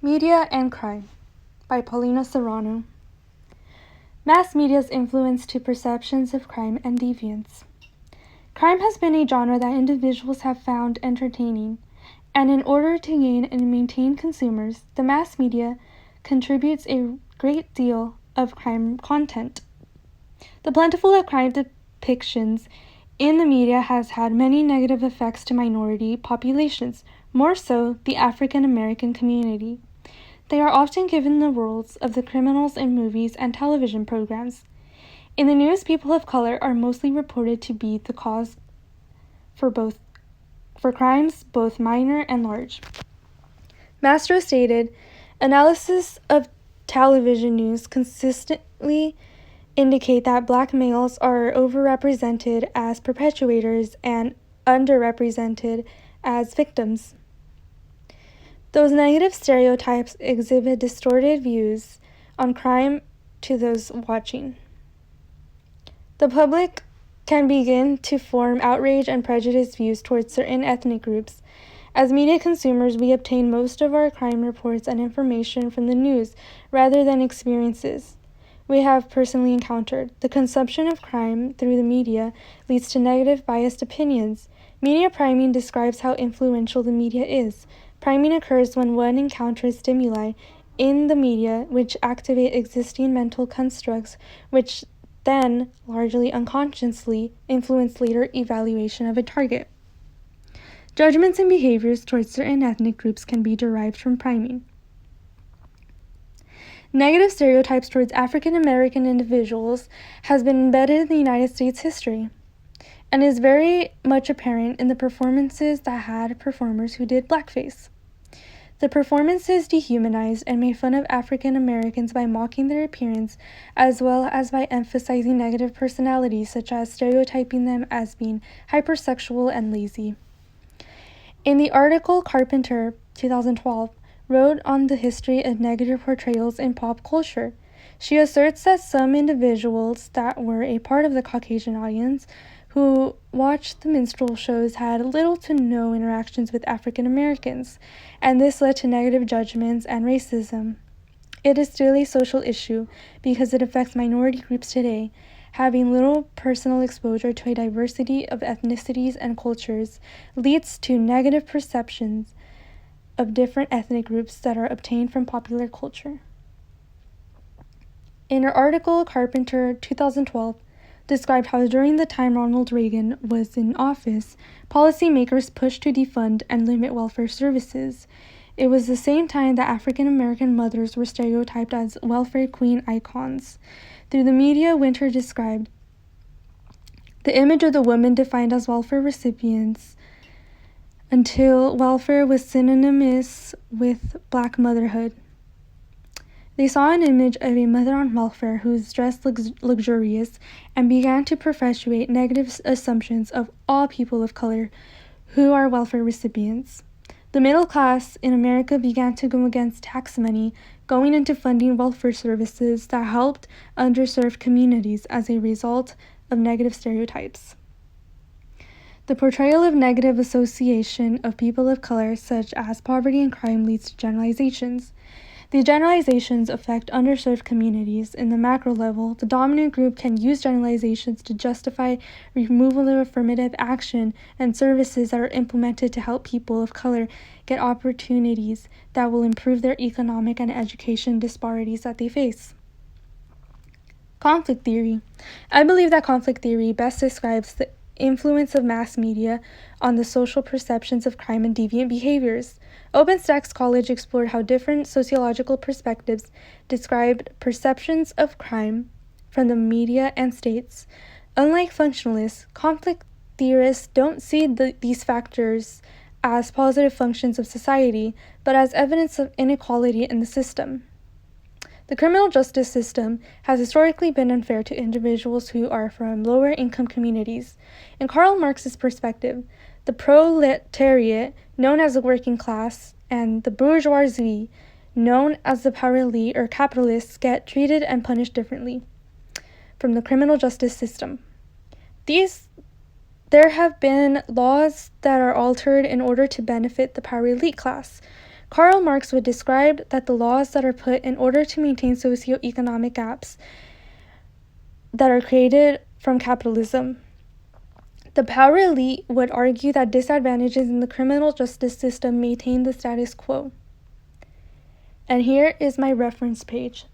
Media and Crime by Paulina Serrano. Mass media's influence to perceptions of crime and deviance. Crime has been a genre that individuals have found entertaining, and in order to gain and maintain consumers, the mass media contributes a great deal of crime content. The plentiful of crime depictions in the media has had many negative effects to minority populations, more so the African American community. They are often given the roles of the criminals in movies and television programs. In the news, people of color are mostly reported to be the cause for crimes, both minor and large. Mastro stated, analysis of television news consistently indicate that black males are overrepresented as perpetrators and underrepresented as victims. Those negative stereotypes exhibit distorted views on crime to those watching. The public can begin to form outrage and prejudiced views towards certain ethnic groups. As media consumers, we obtain most of our crime reports and information from the news rather than experiences we have personally encountered. The consumption of crime through the media leads to negative, biased opinions. Media priming describes how influential the media is. Priming occurs when one encounters stimuli in the media which activate existing mental constructs, which then, largely unconsciously, influence later evaluation of a target. Judgments and behaviors towards certain ethnic groups can be derived from priming. Negative stereotypes towards African American individuals has been embedded in the United States history and is very much apparent in the performances that had performers who did blackface. The performances dehumanized and made fun of African Americans by mocking their appearance, as well as by emphasizing negative personalities, such as stereotyping them as being hypersexual and lazy. In the article Carpenter, 2012, wrote on the history of negative portrayals in pop culture. She asserts that some individuals that were a part of the Caucasian audience who watched the minstrel shows had little to no interactions with African Americans, and this led to negative judgments and racism. It is still a social issue because it affects minority groups today. Having little personal exposure to a diversity of ethnicities and cultures leads to negative perceptions of different ethnic groups that are obtained from popular culture. In her article, Carpenter, 2012, described how during the time Ronald Reagan was in office, policymakers pushed to defund and limit welfare services. It was the same time that African American mothers were stereotyped as welfare queen icons. Through the media, Winter described the image of the woman defined as welfare recipients until welfare was synonymous with black motherhood. They saw an image of a mother on welfare who was dressed luxurious and began to perpetuate negative assumptions of all people of color who are welfare recipients. The middle class in America began to go against tax money going into funding welfare services that helped underserved communities as a result of negative stereotypes. The portrayal of negative association of people of color, such as poverty and crime, leads to generalizations. These generalizations affect underserved communities. In the macro level, the dominant group can use generalizations to justify removal of affirmative action and services that are implemented to help people of color get opportunities that will improve their economic and education disparities that they face. Conflict theory. I believe that conflict theory best describes the influence of mass media on the social perceptions of crime and deviant behaviors. OpenStax College explored how different sociological perspectives described perceptions of crime from the media and states. Unlike functionalists, conflict theorists don't see these factors as positive functions of society, but as evidence of inequality in the system. The criminal justice system has historically been unfair to individuals who are from lower income communities. In Karl Marx's perspective, the proletariat, known as the working class, and the bourgeoisie, known as the power elite or capitalists, get treated and punished differently from the criminal justice system. There have been laws that are altered in order to benefit the power elite class. Karl Marx would describe that the laws that are put in order to maintain socioeconomic gaps that are created from capitalism. The power elite would argue that disadvantages in the criminal justice system maintain the status quo. And here is my reference page.